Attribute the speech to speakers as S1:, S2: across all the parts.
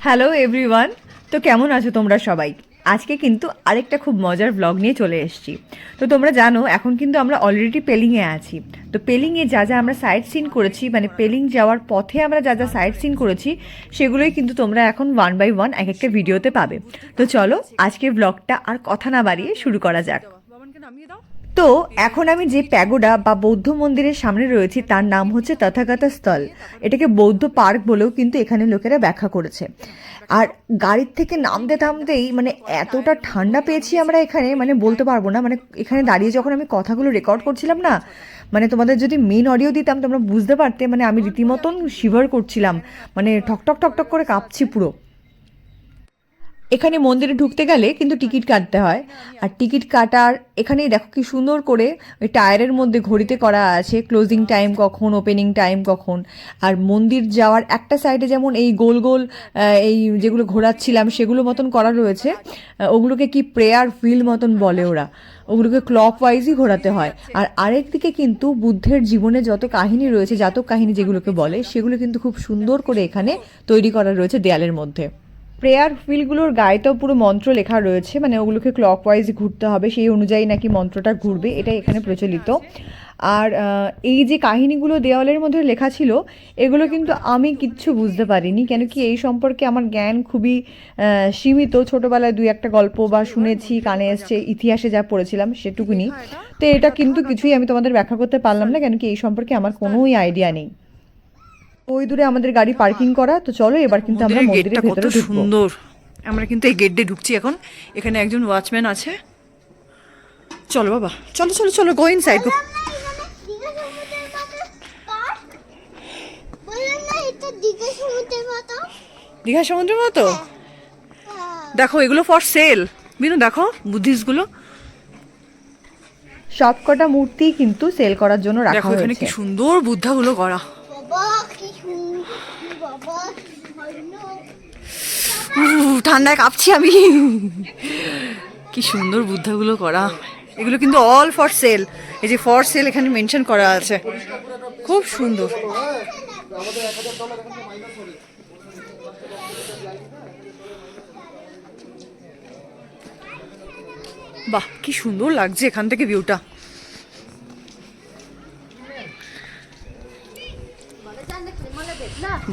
S1: Hello everyone. তো কেমন আছো তোমরা সবাই? আজকে কিন্তু আরেকটা খুব মজার ব্লগ নিয়ে চলে এসেছি। তো তোমরা জানো এখন কিন্তু আমরা অলরেডি পেলিংয়ে আছি। তো পেলিংয়ে যা যা আমরা সাইট সিন করেছি, মানে পেলিং যাওয়ার পথে আমরা যা যা সাইট সিন করেছি, সেগুলোই কিন্তু তোমরা এখন ওয়ান বাই ওয়ান এক একটা ভিডিওতে পাবে। তো চলো আজকের ব্লগটা আর কথা না বাড়িয়ে শুরু করা যাক। তো এখন আমি যে প্যাগোডা বা বৌদ্ধ মন্দিরের সামনে রয়েছি তার নাম হচ্ছে তথাগত স্থল। এটাকে বৌদ্ধ পার্ক বলেও কিন্তু এখানে লোকেরা ব্যাখ্যা করেছে। আর গাড়ির থেকে নামতে থামতেই মানে এতটা ঠান্ডা পেয়েছি আমরা এখানে, মানে বলতে পারবো না। মানে এখানে দাঁড়িয়ে যখন আমি কথাগুলো রেকর্ড করছিলাম না, মানে তোমাদের যদি মেন অডিও দিতাম তোমরা বুঝতে পারতে, মানে আমি রীতিমতন শিভার করছিলাম, মানে ঠকঠক ঠকঠক করে কাঁপছি পুরো। এখানে মন্দিরে ঢুকতে গেলে কিন্তু টিকিট কাটতে হয়। আর টিকিট কাটার এখানেই দেখো কি সুন্দর করে ওই টায়ারের মধ্যে ঘড়িতে করা আছে ক্লোজিং টাইম কখন, ওপেনিং টাইম কখন। আর মন্দির যাওয়ার একটা সাইডে যেমন এই গোল গোল এই যেগুলো ঘোরাচ্ছিলাম সেগুলো মতন করা রয়েছে, ওগুলোকে কি প্রেয়ার হুইল মতন বলে ওরা, ওগুলোকে ক্লক ওয়াইজই ঘোরাতে হয়। আর আরেক দিকে কিন্তু বুদ্ধের জীবনে যত কাহিনী রয়েছে, জাতক কাহিনী যেগুলোকে বলে, সেগুলো কিন্তু খুব সুন্দর করে এখানে তৈরি করা রয়েছে দেয়ালের মধ্যে। প্রেয়ার হুইলগুলোর গায়েতেও পুরো মন্ত্র লেখা রয়েছে, মানে ওগুলোকে ক্লকওয়াইজ ঘুরতে হবে, সেই অনুযায়ী নাকি মন্ত্রটা ঘুরবে, এটাই এখানে প্রচলিত। আর এই যে কাহিনীগুলো দেওয়ালের মধ্যে লেখা ছিল, এগুলো কিন্তু আমি কিচ্ছু বুঝতে পারিনি, কেন কি এই সম্পর্কে আমার জ্ঞান খুবই সীমিত। ছোটোবেলায় দুই একটা গল্প বা শুনেছি, কানে এসছে, ইতিহাসে যা পড়েছিলাম সেটুকুনি। তো এটা কিন্তু কিছুই আমি তোমাদের ব্যাখ্যা করতে পারলাম না, কেন কি এই সম্পর্কে আমার কোনোই আইডিয়া নেই। ওই দূরে আমাদের গাড়ি পার্কিং করা। তো চলো এবার কিন্তু আমরা মন্দিরের ভেতরে ঢুকবো।
S2: সুন্দর। আমরা কিন্তু এই গেট দিয়ে ঢুকছি এখন। এখানে একজন ওয়াচম্যান আছে। চলো বাবা, চলো চলো চলো, গো ইনসাইড গো। দীঘা সমুদ্রের মতো দেখো, এগুলো ফর সেল। বিনু দেখো বুদ্ধিস্টগুলো,
S1: সবকটা মূর্তি কিন্তু সেল করার জন্য রাখা
S2: দেখো এখানে কি
S1: হয়েছে।
S2: সুন্দর বুদ্ধাগুলো করা। ঠান্ডায় কাঁপছি আমি। কি সুন্দর বুদ্ধাগুলো করা। এগুলো কিন্তু অল ফর সেল। এই যে ফর সেল এখানে মেনশন করা আছে, খুব সুন্দর। বাহ, কি সুন্দর লাগছে এখান থেকে ভিউটা।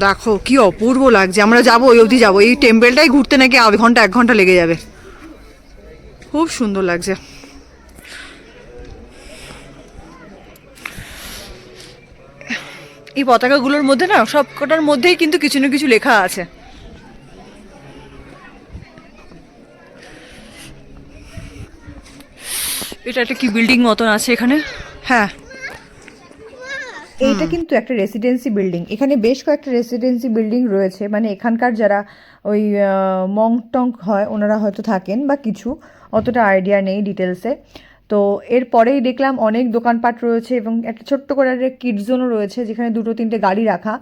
S2: দেখো কি অপূর্ব লাগছে। আমরা যাবো, ওই অবধি যাবো। এই টেম্পেলটাই ঘুরতে নাকি আধ ঘন্টা 1 ঘন্টা লেগে যাবে। খুব সুন্দর লাগছে। এই পতাকাগুলোর মধ্যে না, সব কটার মধ্যেই কিন্তু কিছু না কিছু লেখা আছে। এটা একটা কি বিল্ডিং মতন আছে এখানে। হ্যাঁ,
S1: এইটা কিন্তু একটা রেসিডেন্সি বিল্ডিং। এখানে বেশ কয়েকটা রেসিডেন্সি বিল্ডিং রয়েছে, মানে এখানকার যারা ওই মঙ্ক টঙ্ক হয় ওনারা হয়তো থাকেন বা কিছু, অতটা আইডিয়া নেই ডিটেলসে। তো এরপরেই দেখলাম অনেক দোকানপাট রয়েছে এবং একটা ছোট্ট করে একটা কিড জোনও রয়েছে, যেখানে 2-3টে গাড়ি রাখা,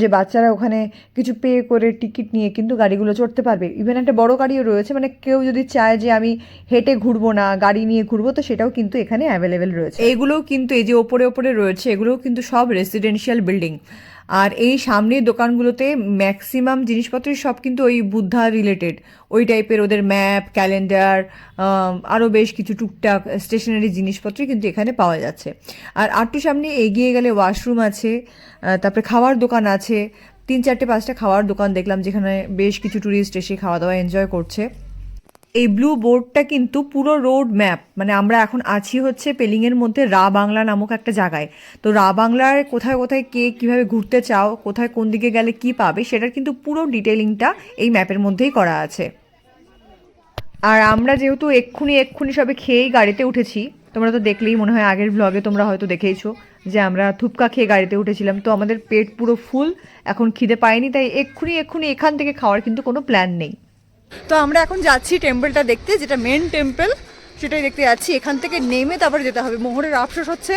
S1: যে বাচ্চারা ওখানে কিছু পে করে টিকিট নিয়ে কিন্তু গাড়িগুলো চড়তে পারবে। ইভেন একটা বড় গাড়িও রয়েছে, মানে কেউ যদি চায় যে আমি হেঁটে ঘুরবো না, গাড়ি নিয়ে ঘুরবো, তো সেটাও কিন্তু এখানে অ্যাভেলেবেল রয়েছে। এইগুলোও কিন্তু এই যে ওপরে ওপরে রয়েছে, এগুলোও কিন্তু সব রেসিডেন্সিয়াল বিল্ডিং। আর এই সামনের দোকানগুলোতে ম্যাক্সিমাম জিনিসপত্রই সব কিন্তু ওই বুদ্ধা রিলেটেড, ওই টাইপের ওদের ম্যাপ, ক্যালেন্ডার, আরও বেশ কিছু টুকটাক স্টেশনারি জিনিসপত্রই কিন্তু এখানে পাওয়া যাচ্ছে। আর আরটু সামনে এগিয়ে গেলে ওয়াশরুম আছে, তারপরে খাওয়ার দোকান আছে। 3-4-5টা খাওয়ার দোকান দেখলাম, যেখানে বেশ কিছু ট্যুরিস্ট এসে খাওয়া দাওয়া এনজয় করছে। এই ব্লু বোর্ডটা কিন্তু পুরো রোড ম্যাপ, মানে আমরা এখন আছি হচ্ছে পেলিংয়ের মধ্যে রা বাংলা নামক একটা জায়গায়। তো রা বাংলার কোথায় কোথায় কে কীভাবে ঘুরতে চাও, কোথায় কোন দিকে গেলে কি পাবে, সেটার কিন্তু পুরো ডিটেলিংটা এই ম্যাপের মধ্যেই করা আছে। আর আমরা যেহেতু এক্ষুনি সবে খেয়েই গাড়িতে উঠেছি, তোমরা তো দেখলেই মনে হয়, আগের ব্লগে তোমরা হয়তো দেখেইছো যে আমরা থুপকা খেয়ে গাড়িতে উঠেছিলাম। তো আমাদের পেট পুরো ফুল, এখন খিদে পায়নি, তাই এক্ষুনি এখান থেকে খাওয়ার কিন্তু কোনো প্ল্যান নেই।
S2: তো আমরা এখন যাচ্ছি টেম্পলটা দেখতে, যেটা মেন টেম্পল, সেটাই দেখতে যাচ্ছি। এখান থেকে নেমে তারপরে যেতে হবে। মোহরের আফসোস হচ্ছে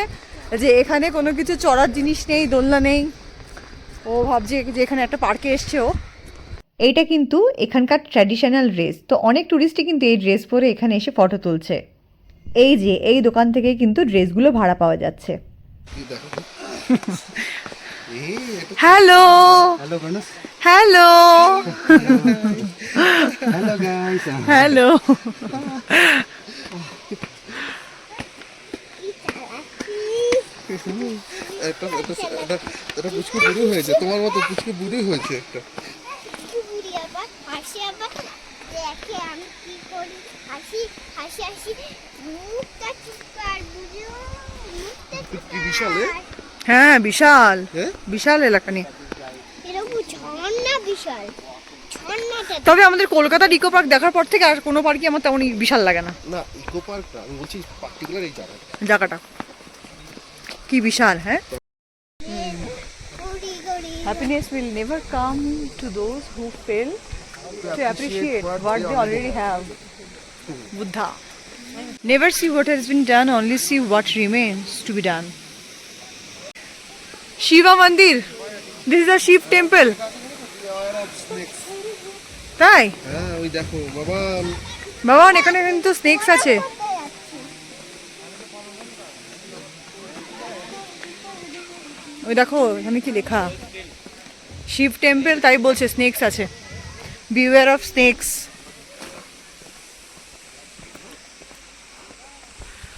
S2: যে এখানে কোনো কিছু চড়ার জিনিস নেই, দোলনা নেই। ও ভাবছে যে এখানে একটা পার্কে এসছে ও।
S1: এইটা কিন্তু এখানকার ট্র্যাডিশনাল ড্রেস, তো অনেক ট্যুরিস্টই কিন্তু এই ড্রেস পরে এখানে এসে ফটো তুলছে। এই যে এই দোকান থেকেই কিন্তু ড্রেসগুলো ভাড়া পাওয়া যাচ্ছে।
S2: Hello, hello
S3: Hello guys.
S2: Hello
S3: এটা পুচকু বুড়ি হয়েছে, তোমার মতো পুচকু বুড়ি হয়েছে একটা।
S4: বুড়ি আবার হাসি আবার দেখে আমি কি করি হাসি হাসি হাসি মুখটা চুপকার বুঝো মুখটা
S3: কি বিশাল এ?
S2: হ্যাঁ বিশাল
S3: হ্যাঁ?
S2: বিশাল এলাকা নিয়ে।
S4: এরকম ঝর্ণা বিশাল ঝর্ণাটা
S2: তবে আমাদের কলকাতার ইকো পার্ক দেখার পর থেকে আর কোনো পার্কই আমার তেমন বিশাল লাগে না।
S3: না ইকো পার্ক না, আমি বলছি পার্টিকুলার এই জায়গাটা।
S2: জায়গাটা কি বিশাল। হ্যাঁ,
S4: গড়ি গড়ি
S2: happiness will never come to those who fail to appreciate what they already have. Buddha. Never see what has been done, only see what remains to be done. Shiva Mandir. This is a Shiv temple. তাই
S3: হ্যাঁ ওই দেখো বাবা,
S2: বাবা এখানে কিন্তু snake's আছে। ওই দেখো এখানে কি লেখা, শিব টেম্পল, তাই বলছে স্নেকস আছে, বিওয়্যার অফ স্নেকস।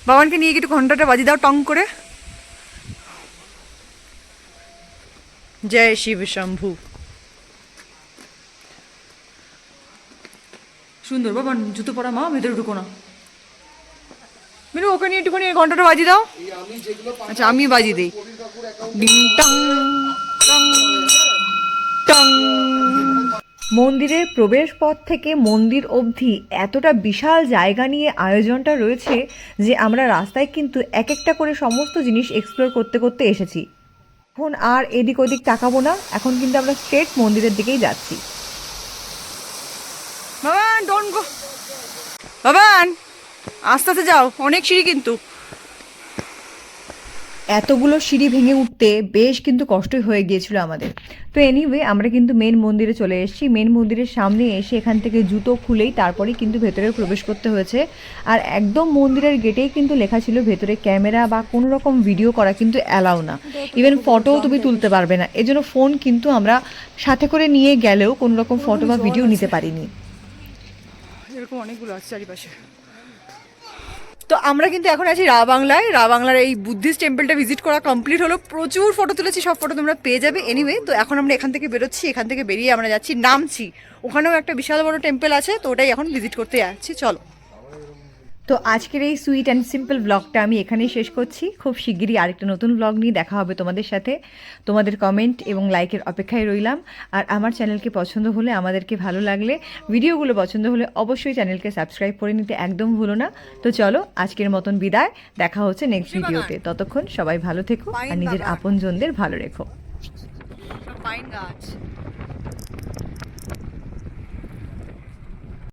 S2: বাবানকে নিয়ে গিয়ে একটু ঘন্টাটা বাজি দাও টং করে। জয় শিব শম্ভু। সুন্দর বাবান, জুতো পরা মা, ভেতরে ঢুকো না। মিনু ওকে নিয়ে একটুখানি ঘন্টাটা বাজি দাও। আচ্ছা আমি বাজি দিই। ডিং টং টং টং। মন্দিরের প্রবেশ পথ থেকে মন্দির অবধি এতটা বিশাল জায়গা নিয়ে আয়োজনটা রয়েছে যে আমরা রাস্তায় কিন্তু এক একটা করে সমস্ত জিনিস এক্সপ্লোর করতে করতে এসেছি। এখন আর এদিক ওদিক তাকাবো না, এখন কিন্তু আমরা স্ট্রেট মন্দিরের দিকেই যাচ্ছি। বাবান ডোন্ট গো, বাবান আস্তে আস্তে যাও, অনেক সিঁড়ি কিন্তু। এতগুলো সিঁড়ি ভেঙে উঠতে বেশ কিন্তু কষ্টই হয়ে গিয়েছিল আমাদের। তো এনিওয়ে আমরা কিন্তু মেন মন্দিরে চলে এসেছি। মেন মন্দিরের সামনে এসে এখান থেকে জুতো খুলেই তারপরেই কিন্তু ভেতরে প্রবেশ করতে হয়েছে। আর একদম মন্দিরের গেটেই কিন্তু লেখা ছিল ভেতরে ক্যামেরা বা কোনো রকম ভিডিও করা কিন্তু অ্যালাউ না, ইভেন ফটোও তুমি তুলতে পারবে না। এজন্য ফোন কিন্তু আমরা সাথে করে নিয়ে গেলেও কোনো রকম ফটো বা ভিডিও নিতে পারিনি। এরকম অনেকগুলো আছে চারিপাশে। তো আমরা কিন্তু এখন আছি রা বাংলায়। রা বাংলার এই বুদ্ধিস্ট টেম্পলটা ভিজিট করা কমপ্লিট হলো। প্রচুর ফটো তুলেছি, সব ফটো তোমরা পেয়ে যাবে। এনিওয়ে তো এখন আমরা এখান থেকে বেরোচ্ছি, এখান থেকে বেরিয়ে আমরা যাচ্ছি নামছি। ওখানেও একটা বিশাল বড় টেম্পল আছে, তো ওটাই এখন ভিজিট করতে যাচ্ছি। চলো। তো আজকের এই সুইট অ্যান্ড সিম্পল ব্লগটা আমি এখানেই শেষ করছি। খুব শিগগিরই আরেকটা নতুন ব্লগ নিয়ে দেখা হবে তোমাদের সাথে। তোমাদের কমেন্ট এবং লাইকের অপেক্ষায় রইলাম। আর আমার চ্যানেলকে পছন্দ হলে, আমাদেরকে ভালো লাগলে, ভিডিওগুলো পছন্দ হলে অবশ্যই চ্যানেলকে সাবস্ক্রাইব করে নিতে একদম ভুলো না। তো চলো আজকের মতন বিদায়, দেখা হচ্ছে নেক্সট ভিডিওতে। ততক্ষণ সবাই ভালো থেকো আর নিজের আপনজনদের ভালো রেখো। পাইন গাছ।